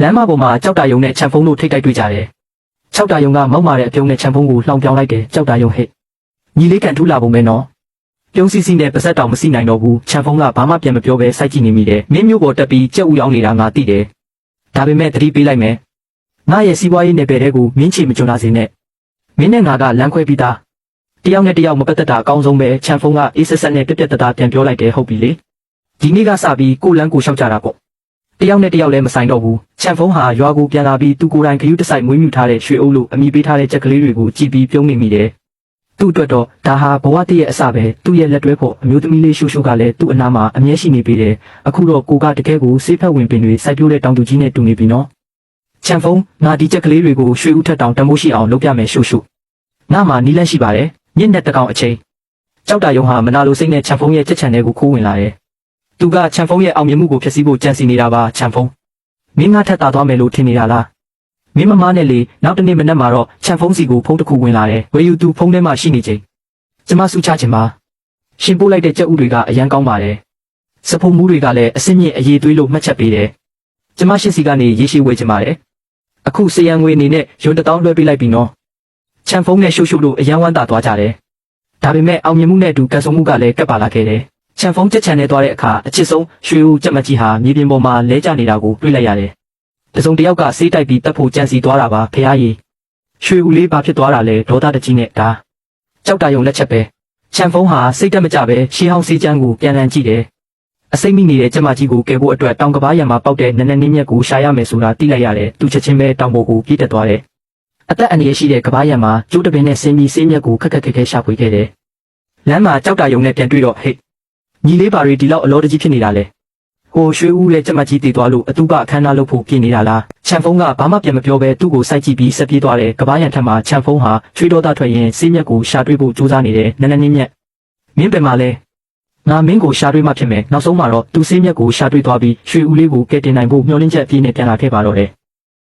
လမ်းမပေါ်မှာကြောက်တာယုံနဲ့ခြံဖုံးတို့ထိတ်တိုက်တွေ့ကြတယ်။6တာယုံကမောက်မာတဲ့အပြုံးနဲ့ခြံဖုံးကိုလှောင်ပြောင်းလိုက်တယ်ကြောက်တာယုံဟဲ့။ညီလေးကန်ထူးလာပုံပဲနော်။ပြုံးစီစီနဲ့ပါဆက်တောင်မစီနိုင်တော့ဘူးခြံဖုံးကဘာမှပြန်မပြောဘဲစိုက်ကြည့်နေမိတယ်။မင်းမျိုးပေါ်တက်ပြီးကြက်ဥရောင်းနေတာငါသိတယ်။ဒါပေမဲ့သတိပေးလိုက်မယ်။ငါရဲ့စီးပွားရေးနယ်ပယ်တွေကိုမင်းချီမကြုံလာစေနဲ့။မင်းနဲ့ငါကလမ်းခွဲပြီးသား။တယောက်နဲ့တယောက်မပတ်သက်တာအကောင်းဆုံးပဲခြံဖုံးကအေးဆက်ဆက်နဲ့ပြက်ပြက်တသားပြန်ပြောလိုက်တယ်ဟုတ်ပြီလေ။ဒီနေ့ကစပြီးကိုလန်းကိုရှောက်ကြတာပေါ့။တယောက်နဲ့တယောက်လည်းမဆိုင်တော့ဘူးခြံဖုံးဟာရွာကိုပြန်လာပြီးသူကိုယ်တိုင်ခရူးတစိုက်မွေးမြူထားတဲ့ရွှေအုပ်လိုအမိပေးထားတဲ့ကြက်ကလေးတွေကိုကြည်ပြီးပြုံးနေမိတယ်။သူ့အတွက်တော့ဒါဟာဘဝတည်းရဲ့အစပဲသူ့ရဲ့လက်တွဲဖို့အမျိုးသမီးလေးရှူရှူကလည်းသူ့အနားမှာအမြဲရှိနေပေတယ်။အခုတော့ကိုကတကယ်ကိုစေးဖက်ဝင်ပင်တွေစိုက်ပျိုးတဲ့တောင်သူကြီးနဲ့တူနေပြီနော်။ခြံဖုံးငါဒီကြက်ကလေးတွေကိုရွှေဥထက်တောင်တမိုးရှိအောင်လုပ်ပြမယ်ရှူရှူ။ငါမှနီးလန့်ရှိပါတယ်။ညစ်နဲ့တကောင်အချိန်ကြောက်တာယုံဟာမနာလိုစိတ်နဲ့ခြံဖုံးရဲ့ကြက်ချန်တွေကိုခိုးဝင်လာတယ်။သူကခြံဖုံးရဲ့အောင်မြင်မှုကိုဖျက်ဆီးဖို့ကြံစီနေတာပါခြံဖုံးမင်းငါထက်တာသွားမယ်လို့ထင်နေတာလားမင်းမမားနဲ့လေနောက်တနေ့မနက်မှာတော့ခြံဖုံးစီကိုဖုံးတစ်ခုဝင်လာတယ်ဝေယူသူဖုံးထဲမှာရှိနေချိန်ကျမစုချချင်ပါရှင်ပို့လိုက်တဲ့ကြက်ဥတွေကအရန်ကောင်းပါတယ်စဖုံးမှုတွေကလည်းအစင်းမြင့်အရေးသွေးလို့မှတ်ချက်ပေးတယ်ကျမရှိစီကနေရေရှိဝေချင်ပါတယ်အခုစရန်ငွေအနေနဲ့ယွန်း1000လွှဲပေးလိုက်ပြီနော်ခြံဖုံးနဲ့ရှုပ်ရှုပ်လို့အရန်ဝမ်းသာသွားကြတယ်ဒါပေမဲ့အောင်မြင်မှုနဲ့အတူကန်ဆုံမှုကလည်းကပ်ပါလာခဲ့တယ်ခြံဖုံးကြက်ချန်နဲ့သွားတဲ့အခါအချစ်ဆုံးရွှေဦးကြက်မကြီးဟာမြေပြင်ပေါ်မှာလဲကျနေတာကိုတွေ့လိုက်ရတယ်တစုံတစ်ယောက်ကစေးတိုက်ပြီးတပ်ဖို့ကြံစီသွားတာပါဖះကြီးရွှေဦးလေးဘာဖြစ်သွားတာလဲဒေါသတကြီးနဲ့ဒါကြောက်တာယုံလက်ချက်ပဲခြံဖုံးဟာစိတ်တက်မကြပဲရှေးဟောင်းစေးချမ်းကိုပြန်လည်ကြည့်တယ်အစိမ့်မိနေတဲ့ကြက်မကြီးကိုကယ်ဖို့အတွက်တောင်ကဘားရံမှာပေါက်တဲ့နန်းနန်းနင်းမြက်ကိုရှာရမယ်ဆိုတာသိလိုက်ရတယ်သူချက်ချင်းပဲတောင်ပေါ်ကိုပြေးတက်သွားတယ်အသက်အန္တရာယ်ရှိတဲ့ကဘားရံမှာကျိုးတပင်နဲ့ဆင်းပြီးစေးမြက်ကိုခက်ခက်ခဲခဲရှာဖွေခဲ့တယ်လမ်းမှာကြောက်တာယုံနဲ့ပြန်တွေ့တော့ဟဲ့ညီလေးပါရီဒီလောက်အလောတကြီးဖြစ်နေတာလေဟိုရွှေဦးရဲ့ကြက်မကြီးတည်သွားလို့အတူကအခမ်းအနားလုပ်ဖို့ပြင်နေတာလားခြံဖုံးကဘာမှပြန်မပြောဘဲသူ့ကိုစိုက်ကြည့်ပြီးဆက်ပြေးသွားတယ်ကဘားရံထက်မှာခြံဖုံးဟာချွေးတော်သားထွက်ရင်စေးမြက်ကိုရှာတွေ့ဖို့ကြိုးစားနေတယ်နန်းနန်းနင်းမြက်မင်းပင်မလဲငါမင်းကိုရှာတွေ့မှဖြစ်မယ်နောက်ဆုံးမှာတော့သူစေးမြက်ကိုရှာတွေ့သွားပြီးရွှေဦးလေးကိုကဲတင်နိုင်ဖို့မျှော်လင့်ချက်အပြည့်နဲ့ပြန်လာခဲ့ပါတော့တယ်